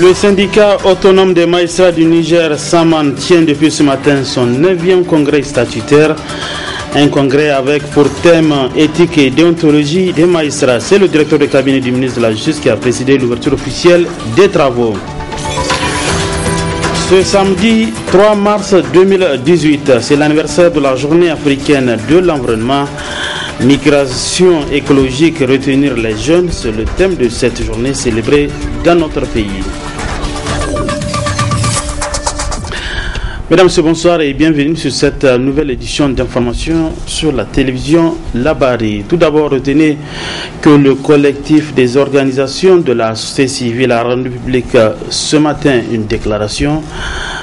Le syndicat autonome des magistrats du Niger, SAMAN, tient depuis ce matin son 9e congrès statutaire. Un congrès avec pour thème éthique et déontologie des magistrats. C'est le directeur de cabinet du ministre de la Justice qui a présidé l'ouverture officielle des travaux. Ce samedi 3 mars 2018, c'est l'anniversaire de la journée africaine de l'environnement. Migration écologique, retenir les jeunes, c'est le thème de cette journée célébrée dans notre pays. Mesdames et bonsoir et bienvenue sur cette nouvelle édition d'information sur la télévision Labari. Tout d'abord, retenez que le collectif des organisations de la société civile a rendu public ce matin une déclaration.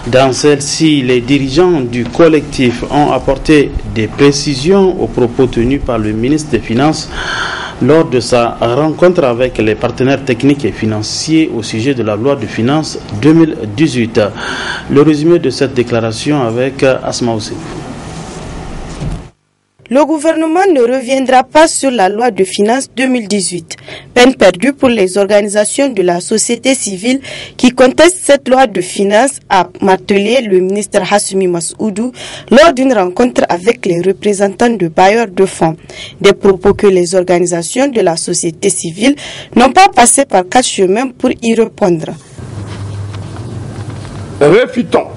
Dans celle-ci, les dirigeants du collectif ont apporté des précisions aux propos tenus par le ministre des Finances lors de sa rencontre avec les partenaires techniques et financiers au sujet de la loi de finances 2018. Le résumé de cette déclaration avec Asma Oussef. Le gouvernement ne reviendra pas sur la loi de finances 2018. Peine perdue pour les organisations de la société civile qui contestent cette loi de finances, a martelé le ministre Hassoumi Massoudou lors d'une rencontre avec les représentants de bailleurs de fonds. Des propos que les organisations de la société civile n'ont pas passé par 4 chemins pour y répondre. Réfutons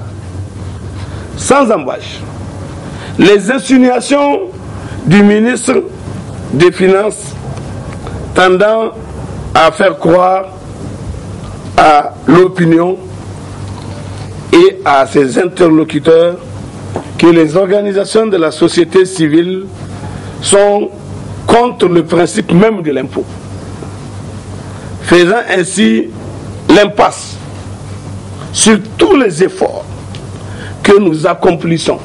sans embâche les insinuations du ministre des Finances tendant à faire croire à l'opinion et à ses interlocuteurs que les organisations de la société civile sont contre le principe même de l'impôt, faisant ainsi l'impasse sur tous les efforts que nous accomplissons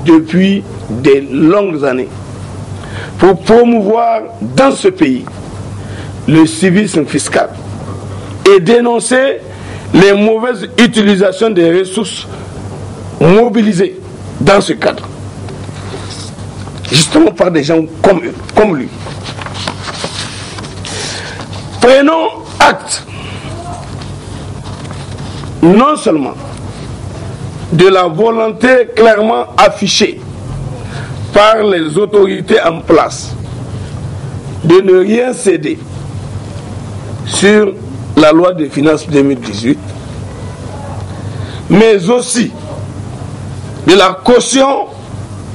depuis de longues années pour promouvoir dans ce pays le civisme fiscal et dénoncer les mauvaises utilisations des ressources mobilisées dans ce cadre, justement par des gens comme lui. Prenons acte non seulement de la volonté clairement affichée par les autorités en place de ne rien céder sur la loi de finances 2018, mais aussi de la caution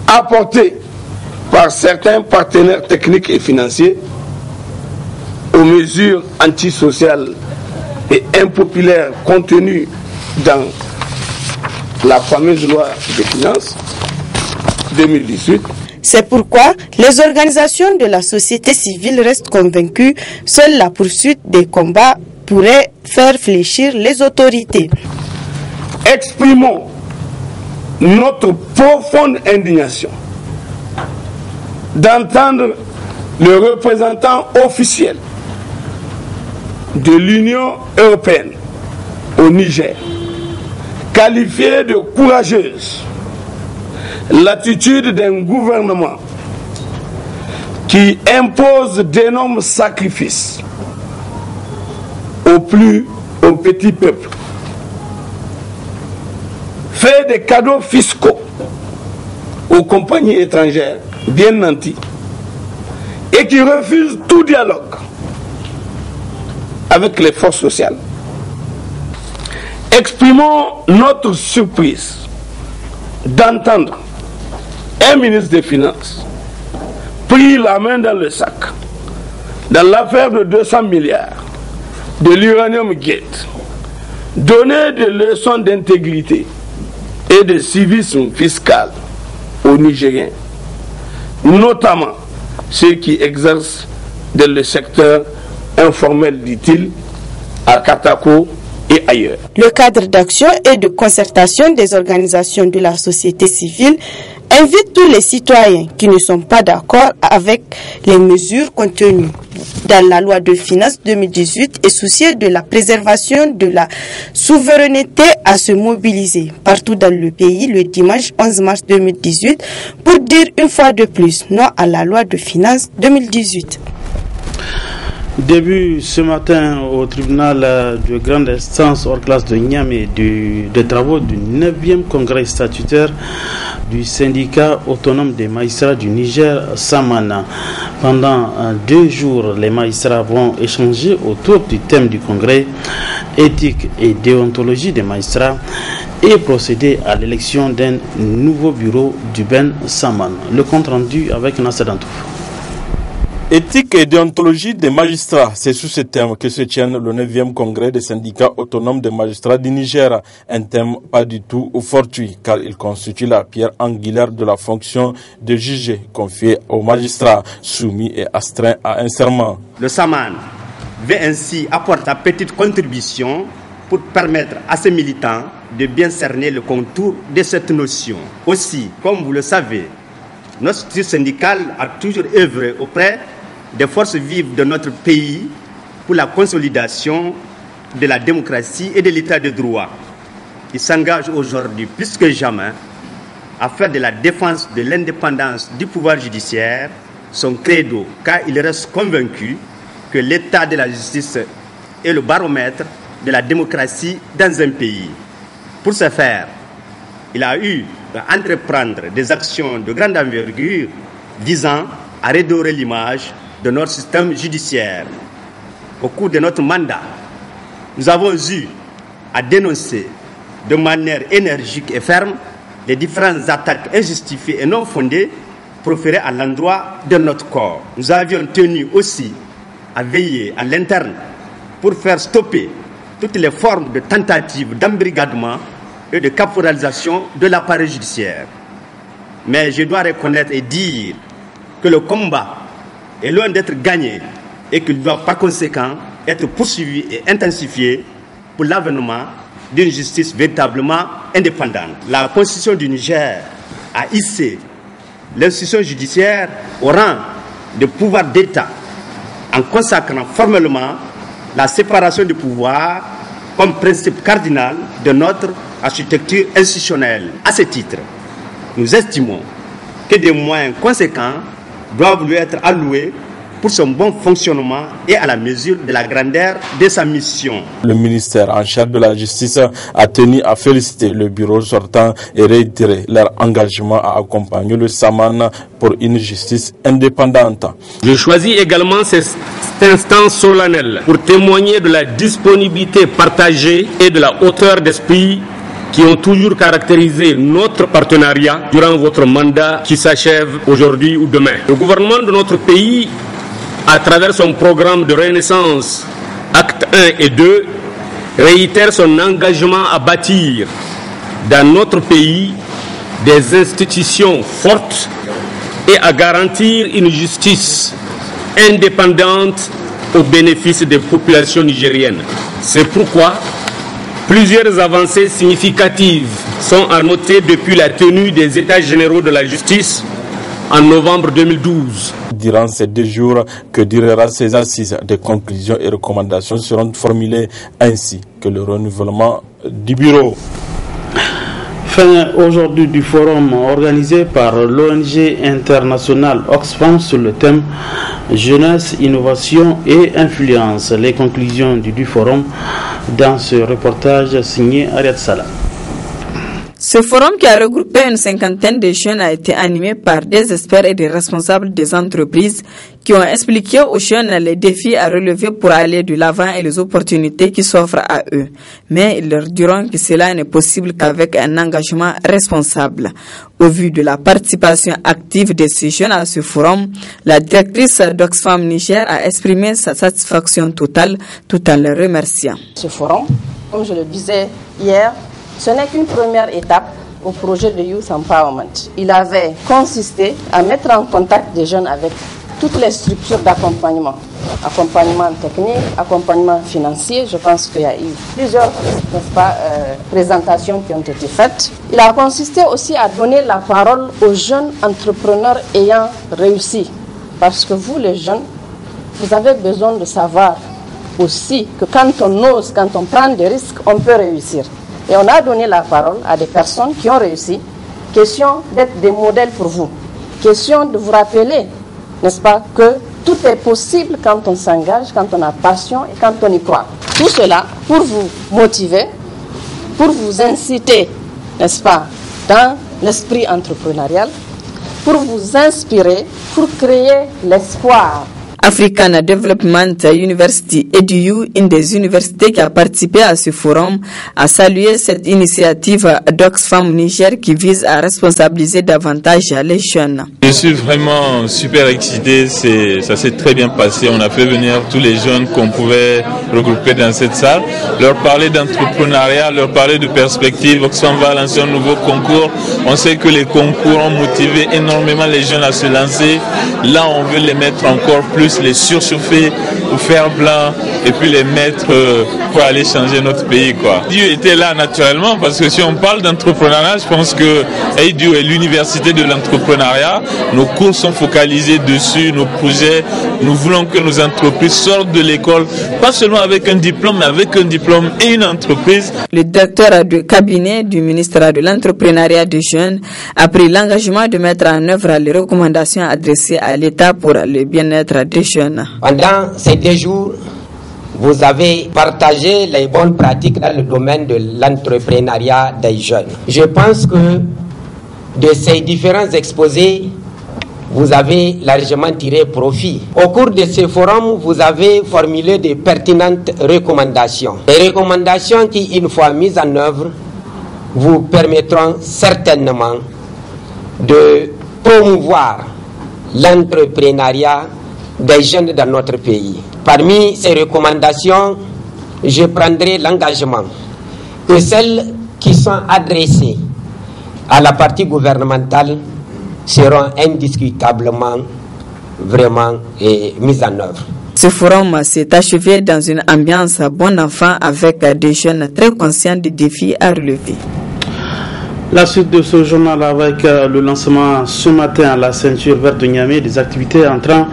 apportée par certains partenaires techniques et financiers aux mesures antisociales et impopulaires contenues dans la fameuse loi des finances 2018. C'est pourquoi les organisations de la société civile restent convaincues que seule la poursuite des combats pourrait faire fléchir les autorités. Exprimons notre profonde indignation d'entendre le représentant officiel de l'Union européenne au Niger qualifier de courageuse l'attitude d'un gouvernement qui impose d'énormes sacrifices au petit peuple, fait des cadeaux fiscaux aux compagnies étrangères bien nanties et qui refuse tout dialogue avec les forces sociales. Exprimons notre surprise d'entendre un ministre des Finances pris la main dans le sac dans l'affaire de 200 milliards de l'Uranium Gate, donner des leçons d'intégrité et de civisme fiscal aux Nigériens, notamment ceux qui exercent dans le secteur informel, dit-il, à Katako et ailleurs. Le cadre d'action et de concertation des organisations de la société civile invite tous les citoyens qui ne sont pas d'accord avec les mesures contenues dans la loi de finances 2018 et soucieux de la préservation de la souveraineté à se mobiliser partout dans le pays le dimanche 11 mars 2018 pour dire une fois de plus non à la loi de finances 2018. Début ce matin au tribunal de grande instance hors classe de Niamey des travaux du 9e congrès statutaire du syndicat autonome des magistrats du Niger, Samana. Pendant 2 jours, les magistrats vont échanger autour du thème du congrès, éthique et déontologie des magistrats, et procéder à l'élection d'un nouveau bureau du Ben Samana. Le compte rendu avec Nasser Dantouf. Éthique et déontologie des magistrats, c'est sous ce thème que se tient le 9e congrès des syndicats autonomes des magistrats du Niger. Un thème pas du tout fortuit, car il constitue la pierre angulaire de la fonction de juger confiée aux magistrats soumis et astreints à un serment. Le Saman veut ainsi apporter sa petite contribution pour permettre à ses militants de bien cerner le contour de cette notion. Aussi, comme vous le savez, notre structure syndicale a toujours œuvré auprès des forces vives de notre pays pour la consolidation de la démocratie et de l'état de droit. Il s'engage aujourd'hui plus que jamais à faire de la défense de l'indépendance du pouvoir judiciaire son credo, car il reste convaincu que l'état de la justice est le baromètre de la démocratie dans un pays. Pour ce faire, il a eu à entreprendre des actions de grande envergure visant à redorer l'image de notre système judiciaire. Au cours de notre mandat, nous avons eu à dénoncer de manière énergique et ferme les différentes attaques injustifiées et non fondées proférées à l'endroit de notre corps. Nous avions tenu aussi à veiller à l'interne pour faire stopper toutes les formes de tentatives d'embrigadement et de caporalisation de l'appareil judiciaire. Mais je dois reconnaître et dire que le combat est loin d'être gagné et qu'il doit par conséquent être poursuivi et intensifié pour l'avènement d'une justice véritablement indépendante. La Constitution du Niger a hissé l'institution judiciaire au rang de pouvoir d'État en consacrant formellement la séparation du pouvoir comme principe cardinal de notre architecture institutionnelle. À ce titre, nous estimons que des moyens conséquents doivent lui être alloués pour son bon fonctionnement et à la mesure de la grandeur de sa mission. Le ministère en charge de la justice a tenu à féliciter le bureau sortant et réitérer leur engagement à accompagner le Saman pour une justice indépendante. Je choisis également cet instant solennel pour témoigner de la disponibilité partagée et de la hauteur d'esprit qui ont toujours caractérisé notre partenariat durant votre mandat qui s'achève aujourd'hui ou demain. Le gouvernement de notre pays, à travers son programme de renaissance, actes 1 et 2, réitère son engagement à bâtir dans notre pays des institutions fortes et à garantir une justice indépendante au bénéfice des populations nigériennes. C'est pourquoi plusieurs avancées significatives sont à noter depuis la tenue des États généraux de la justice en novembre 2012. Durant ces 2 jours que durera ces assises, des conclusions et recommandations seront formulées ainsi que le renouvellement du bureau. Fin aujourd'hui du forum organisé par l'ONG internationale Oxfam sur le thème Jeunesse, Innovation et Influence. Les conclusions du forum dans ce reportage signé Ariad Salah. Ce forum qui a regroupé une 50aine de jeunes a été animé par des experts et des responsables des entreprises qui ont expliqué aux jeunes les défis à relever pour aller de l'avant et les opportunités qui s'offrent à eux. Mais ils leur diront que cela n'est possible qu'avec un engagement responsable. Au vu de la participation active de ces jeunes à ce forum, la directrice d'Oxfam Niger a exprimé sa satisfaction totale tout en les remerciant. Ce forum, comme je le disais hier, ce n'est qu'une première étape au projet de Youth Empowerment. Il avait consisté à mettre en contact des jeunes avec toutes les structures d'accompagnement. Accompagnement technique, accompagnement financier. Je pense qu'il y a eu plusieurs présentations qui ont été faites. Il a consisté aussi à donner la parole aux jeunes entrepreneurs ayant réussi. Parce que vous, les jeunes, vous avez besoin de savoir aussi que quand on ose, quand on prend des risques, on peut réussir. Et on a donné la parole à des personnes qui ont réussi. Question d'être des modèles pour vous. Question de vous rappeler, n'est-ce pas, que tout est possible quand on s'engage, quand on a passion et quand on y croit. Tout cela pour vous motiver, pour vous inciter, n'est-ce pas, dans l'esprit entrepreneurial, pour vous inspirer, pour créer l'espoir. African Development University, EDU, une des universités qui a participé à ce forum, a salué cette initiative d'Oxfam Niger qui vise à responsabiliser davantage les jeunes. Je suis vraiment super excité, ça s'est très bien passé. On a fait venir tous les jeunes qu'on pouvait regrouper dans cette salle, leur parler d'entrepreneuriat, leur parler de perspectives. Oxfam va lancer un nouveau concours. On sait que les concours ont motivé énormément les jeunes à se lancer. Là, on veut les mettre encore plus, les surchauffer ou faire blanc et puis les mettre pour aller changer notre pays, quoi. Dieu était là naturellement parce que si on parle d'entrepreneuriat, je pense que EDU est l'université de l'entrepreneuriat. Nos cours sont focalisés dessus, nos projets. Nous voulons que nos entreprises sortent de l'école, pas seulement avec un diplôme, mais avec un diplôme et une entreprise. Le directeur de cabinet du ministère de l'entrepreneuriat des jeunes a pris l'engagement de mettre en œuvre les recommandations adressées à l'État pour le bien-être des jeunes. Pendant ces 2 jours, vous avez partagé les bonnes pratiques dans le domaine de l'entrepreneuriat des jeunes. Je pense que de ces différents exposés, vous avez largement tiré profit. Au cours de ce forum, vous avez formulé de pertinentes recommandations. Des recommandations qui, une fois mises en œuvre, vous permettront certainement de promouvoir l'entrepreneuriat des jeunes dans notre pays. Parmi ces recommandations, je prendrai l'engagement que celles qui sont adressées à la partie gouvernementale seront indiscutablement vraiment mises en œuvre. Ce forum s'est achevé dans une ambiance bon enfant avec des jeunes très conscients des défis à relever. La suite de ce journal avec le lancement ce matin à la ceinture verte de Niamey des activités entrant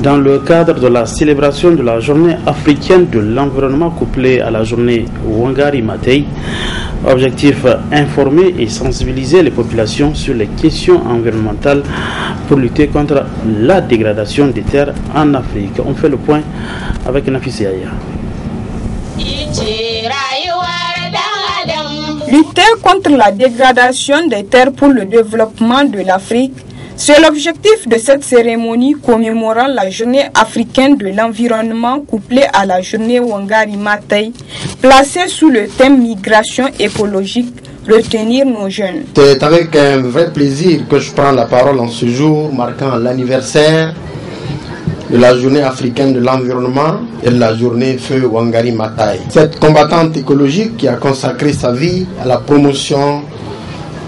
dans le cadre de la célébration de la journée africaine de l'environnement couplée à la journée Wangari Maathai. Objectif, informer et sensibiliser les populations sur les questions environnementales pour lutter contre la dégradation des terres en Afrique. On fait le point avec Nafissi Aya. Lutter contre la dégradation des terres pour le développement de l'Afrique, c'est l'objectif de cette cérémonie commémorant la journée africaine de l'environnement couplée à la journée Wangari Maathai, placée sous le thème migration écologique, retenir nos jeunes. C'est avec un vrai plaisir que je prends la parole en ce jour marquant l'anniversaire de la journée africaine de l'environnement et de la journée feu Wangari Maathai. Cette combattante écologique qui a consacré sa vie à la promotion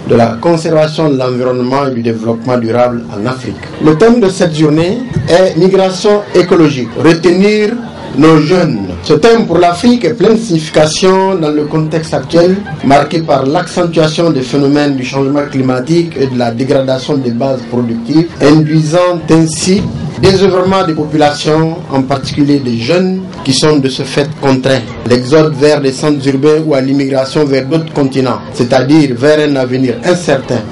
de la conservation de l'environnement et du développement durable en Afrique. Le thème de cette journée est migration écologique, retenir nos jeunes. Ce thème pour l'Afrique est plein de signification dans le contexte actuel, marqué par l'accentuation des phénomènes du changement climatique et de la dégradation des bases productives, induisant ainsi désœuvrement des populations, en particulier des jeunes, qui sont de ce fait contraints. L'exode vers les centres urbains ou à l'immigration vers d'autres continents, c'est-à-dire vers un avenir incertain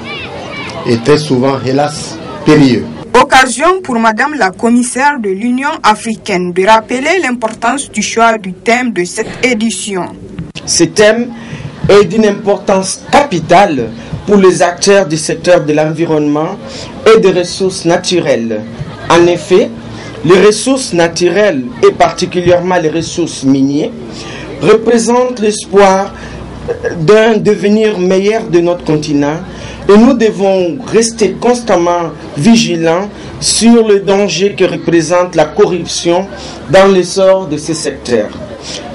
et très souvent, hélas, périlleux. Occasion pour Madame la commissaire de l'Union africaine de rappeler l'importance du choix du thème de cette édition. Ce thème est d'une importance capitale pour les acteurs du secteur de l'environnement et des ressources naturelles. En effet, les ressources naturelles et particulièrement les ressources minières représentent l'espoir d'un devenir meilleur de notre continent et nous devons rester constamment vigilants sur le danger que représente la corruption dans l'essor de ces secteurs.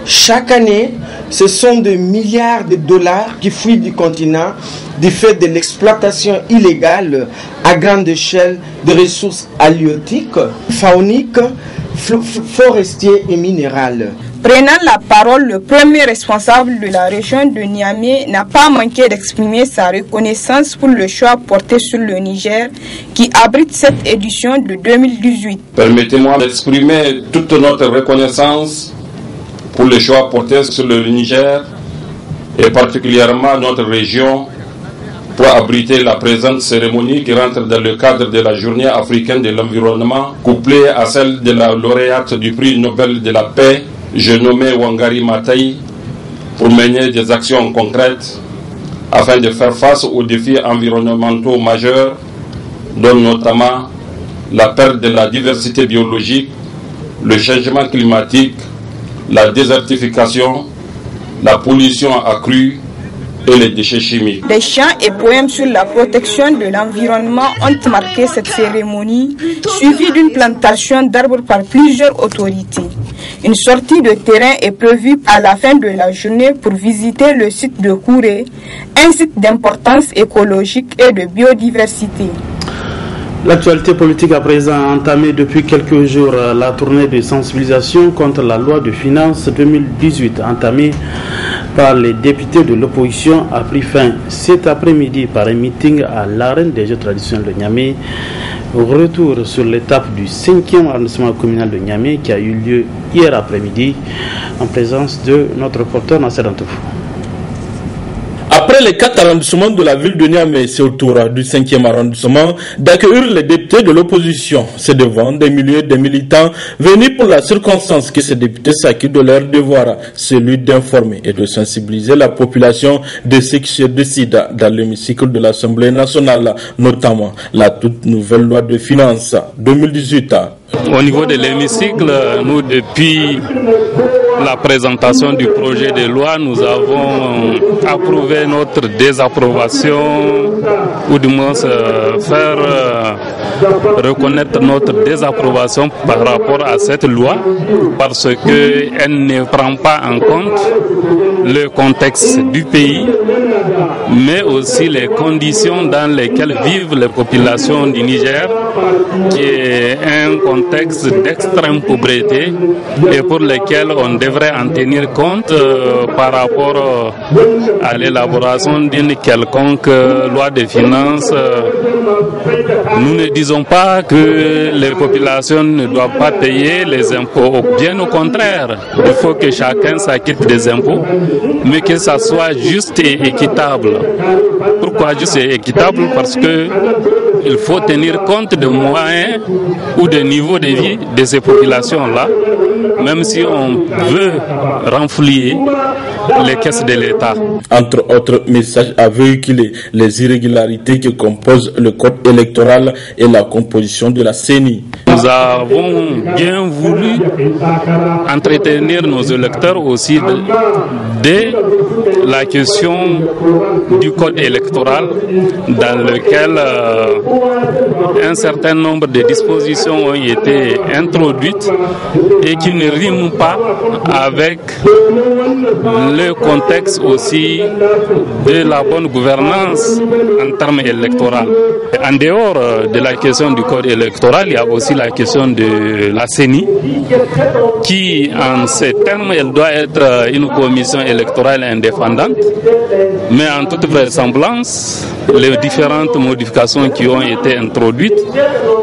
Chaque année, ce sont des milliards de dollars qui fuient du continent du fait de l'exploitation illégale à grande échelle de ressources halieutiques, fauniques, forestières et minérales. Prenant la parole, le premier responsable de la région de Niamey n'a pas manqué d'exprimer sa reconnaissance pour le choix porté sur le Niger qui abrite cette édition de 2018. Permettez-moi d'exprimer toute notre reconnaissance pour le choix porté sur le Niger et particulièrement notre région pour abriter la présente cérémonie qui rentre dans le cadre de la Journée africaine de l'environnement, couplée à celle de la lauréate du prix Nobel de la paix, j'ai nommé Wangari Maathai, pour mener des actions concrètes afin de faire face aux défis environnementaux majeurs, dont notamment la perte de la diversité biologique, le changement climatique, la désertification, la pollution accrue et les déchets chimiques. Des chants et poèmes sur la protection de l'environnement ont marqué cette cérémonie, suivie d'une plantation d'arbres par plusieurs autorités. Une sortie de terrain est prévue à la fin de la journée pour visiter le site de Kouré, un site d'importance écologique et de biodiversité. L'actualité politique à présent a entamé depuis quelques jours la tournée de sensibilisation contre la loi de finances 2018 entamée par les députés de l'opposition a pris fin cet après-midi par un meeting à l'arène des Jeux traditionnels de Niamey. Retour sur l'étape du 5e arrondissement communal de Niamey qui a eu lieu hier après-midi en présence de notre reporter Nasser Antoufou. Après les 4 arrondissements de la ville de Niamey, c'est au tour du 5e arrondissement d'accueillir les députés de l'opposition. C'est devant des milliers de militants venus pour la circonstance que ces députés s'acquittent de leur devoir, celui d'informer et de sensibiliser la population de ce qui se décide dans l'hémicycle de l'Assemblée nationale, notamment la toute nouvelle loi de finances 2018. Au niveau de l'hémicycle, nous, depuis la présentation du projet de loi, nous avons approuvé notre désapprobation, ou du moins faire reconnaître notre désapprobation par rapport à cette loi, parce qu'elle ne prend pas en compte le contexte du pays, mais aussi les conditions dans lesquelles vivent les populations du Niger, qui est un contexte d'extrême pauvreté et pour lequel on devrait en tenir compte par rapport à l'élaboration d'une quelconque loi de finances. Nous ne disons pas que les populations ne doivent pas payer les impôts, bien au contraire, il faut que chacun s'acquitte des impôts, mais que ça soit juste et équitable. Pourquoi juste et équitable? Parce que il faut tenir compte des moyens ou des niveaux de vie de ces populations-là, même si on veut renflouer les caisses de l'État. Entre autres messages à véhiculer les irrégularités qui composent le code électoral et la composition de la CENI. Nous avons bien voulu entretenir nos électeurs aussi de la question du code électoral dans lequel un certain nombre de dispositions ont été introduites et qui ne riment pas avec le contexte aussi de la bonne gouvernance en termes électoraux. En dehors de la question du code électoral, il y a aussi la question de la CENI qui, en ces termes, elle doit être une commission électorale indépendante, mais en toute vraisemblance, les différentes modifications qui ont été introduites,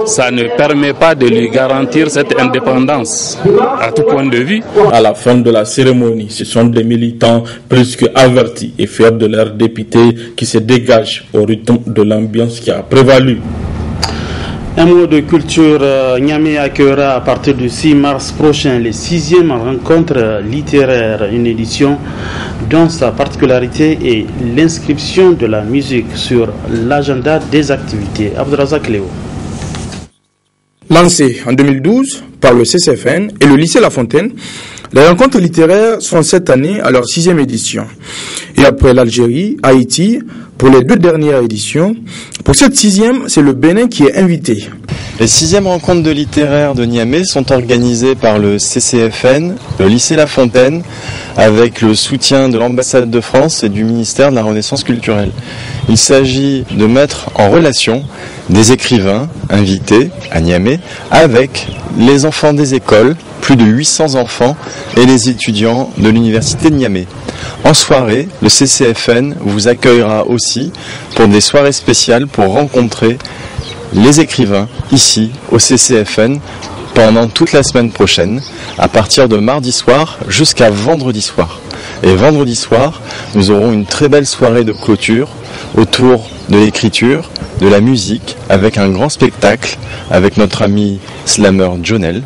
ça ne permet pas de lui garantir cette indépendance à tout point de vue. À la fin de la cérémonie, ce sont des militants presque avertis et fiers de leurs députés qui se dégagent au rythme de l'ambiance qui a prévalu. Un mot de culture, Niamey accueillera à partir du 6 mars prochain les 6e rencontres littéraires, une édition dont sa particularité est l'inscription de la musique sur l'agenda des activités. Abdrazak Léo. Lancé en 2012 par le CCFN et le lycée La Fontaine, les rencontres littéraires sont cette année à leur 6e édition. Et après l'Algérie, Haïti, pour les 2 dernières éditions, pour cette 6e, c'est le Bénin qui est invité. Les 6e rencontres de littéraires de Niamey sont organisées par le CCFN, le lycée La Fontaine, avec le soutien de l'ambassade de France et du ministère de la Renaissance culturelle. Il s'agit de mettre en relation des écrivains invités à Niamey avec les enfants des écoles, plus de 800 enfants, et les étudiants de l'université de Niamey. En soirée, le CCFN vous accueillera aussi pour des soirées spéciales pour rencontrer les écrivains ici au CCFN pendant toute la semaine prochaine, à partir de mardi soir jusqu'à vendredi soir. Et vendredi soir, nous aurons une très belle soirée de clôture autour de l'écriture, de la musique, avec un grand spectacle, avec notre ami slammer Jonel,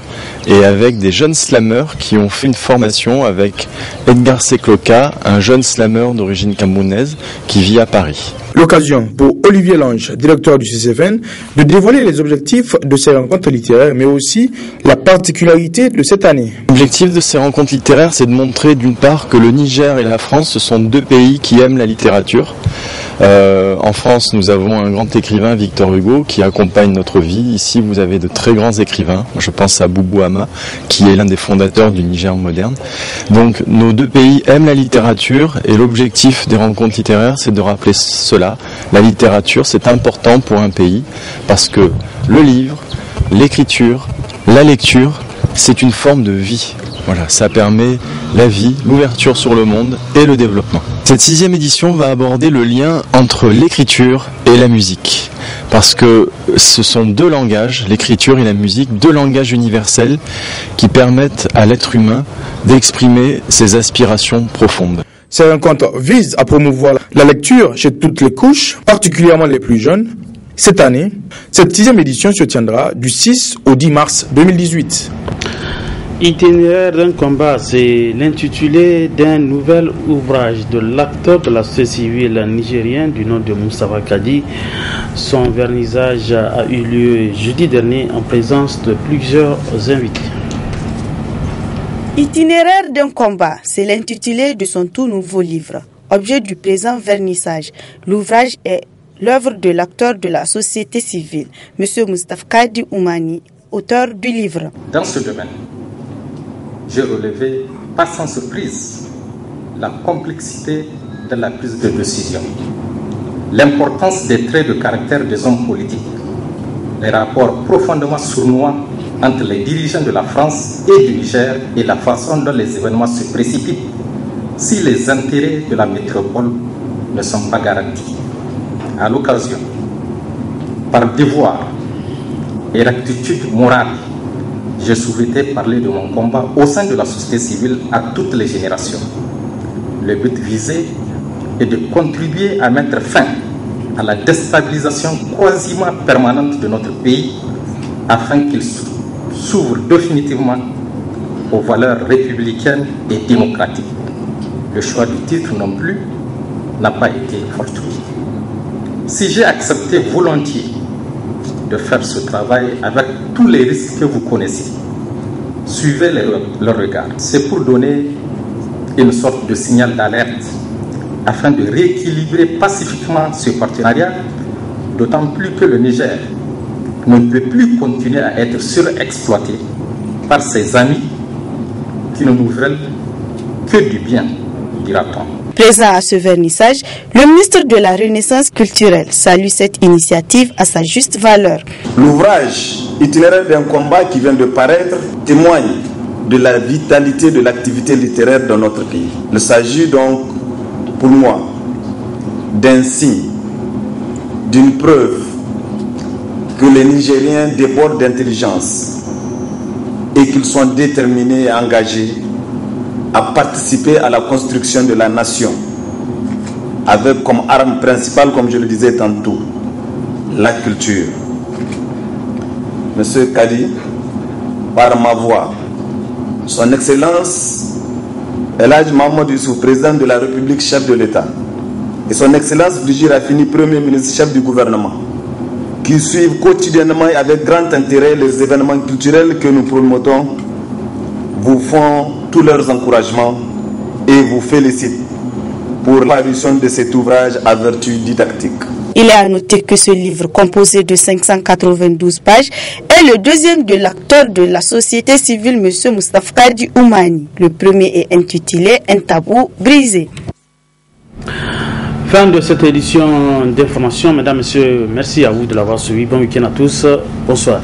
et avec des jeunes slammers qui ont fait une formation avec Edgar Sekloka, un jeune slammer d'origine camerounaise qui vit à Paris. L'occasion pour Olivier Lange, directeur du CCFN, de dévoiler les objectifs de ces rencontres littéraires, mais aussi la particularité de cette année. L'objectif de ces rencontres littéraires, c'est de montrer d'une part que le Niger et la France, ce sont deux pays qui aiment la littérature. En France, nous avons un grand écrivain, Victor Hugo, qui accompagne notre vie. Ici, vous avez de très grands écrivains. Je pense à Boubou Hama, qui est l'un des fondateurs du Niger moderne. Donc, nos deux pays aiment la littérature et l'objectif des rencontres littéraires, c'est de rappeler cela. La littérature, c'est important pour un pays parce que le livre, l'écriture, la lecture, c'est une forme de vie. Voilà, ça permet la vie, l'ouverture sur le monde et le développement. Cette 6e édition va aborder le lien entre l'écriture et la musique. Parce que ce sont deux langages, l'écriture et la musique, deux langages universels qui permettent à l'être humain d'exprimer ses aspirations profondes. Ces rencontres visent à promouvoir la lecture chez toutes les couches, particulièrement les plus jeunes. Cette année, cette 6e édition se tiendra du 6 au 10 mars 2018. Itinéraire d'un combat, c'est l'intitulé d'un nouvel ouvrage de l'acteur de la société civile nigérienne du nom de Moustapha Kadi. Son vernissage a eu lieu jeudi dernier en présence de plusieurs invités. Itinéraire d'un combat, c'est l'intitulé de son tout nouveau livre, objet du présent vernissage. L'ouvrage est l'œuvre de l'acteur de la société civile, M. Moustapha Kadi Oumani, auteur du livre. Dans ce domaine, j'ai relevé, pas sans surprise, la complexité de la prise de décision, l'importance des traits de caractère des hommes politiques, les rapports profondément sournois entre les dirigeants de la France et du Niger et la façon dont les événements se précipitent si les intérêts de la métropole ne sont pas garantis. À l'occasion, par devoir et rectitude morale, j'ai souhaité parler de mon combat au sein de la société civile à toutes les générations. Le but visé est de contribuer à mettre fin à la déstabilisation quasiment permanente de notre pays afin qu'il s'ouvre définitivement aux valeurs républicaines et démocratiques. Le choix du titre non plus n'a pas été fortuit. Si j'ai accepté volontiers de faire ce travail avec tous les risques que vous connaissez, suivez leur regard. C'est pour donner une sorte de signal d'alerte afin de rééquilibrer pacifiquement ce partenariat, d'autant plus que le Niger ne peut plus continuer à être surexploité par ses amis qui ne nous veulent que du bien, dira-t-on. Présent à ce vernissage, le ministre de la Renaissance culturelle salue cette initiative à sa juste valeur. L'ouvrage Itinéraire d'un combat qui vient de paraître témoigne de la vitalité de l'activité littéraire dans notre pays. Il s'agit donc, pour moi, d'un signe, d'une preuve que les Nigériens débordent d'intelligence et qu'ils sont déterminés et engagés à participer à la construction de la nation avec comme arme principale, comme je le disais tantôt, la culture. Monsieur Kadi, par ma voix, Son Excellence El Hadj Mahamadou Youssouf, président de la République, chef de l'État, et Son Excellence Brigitte Raffini, Premier ministre, chef du gouvernement, qui suivent quotidiennement et avec grand intérêt les événements culturels que nous promotons, vous font tous leurs encouragements et vous félicitent pour l'apparition de cet ouvrage à vertu didactique. Il est à noter que ce livre, composé de 592 pages, est le deuxième de l'acteur de la société civile, M. Moustapha Kadi Oumani. Le premier est intitulé « Un tabou brisé ». Fin de cette édition d'information. Mesdames, Messieurs, merci à vous de l'avoir suivi. Bon week-end à tous. Bonsoir.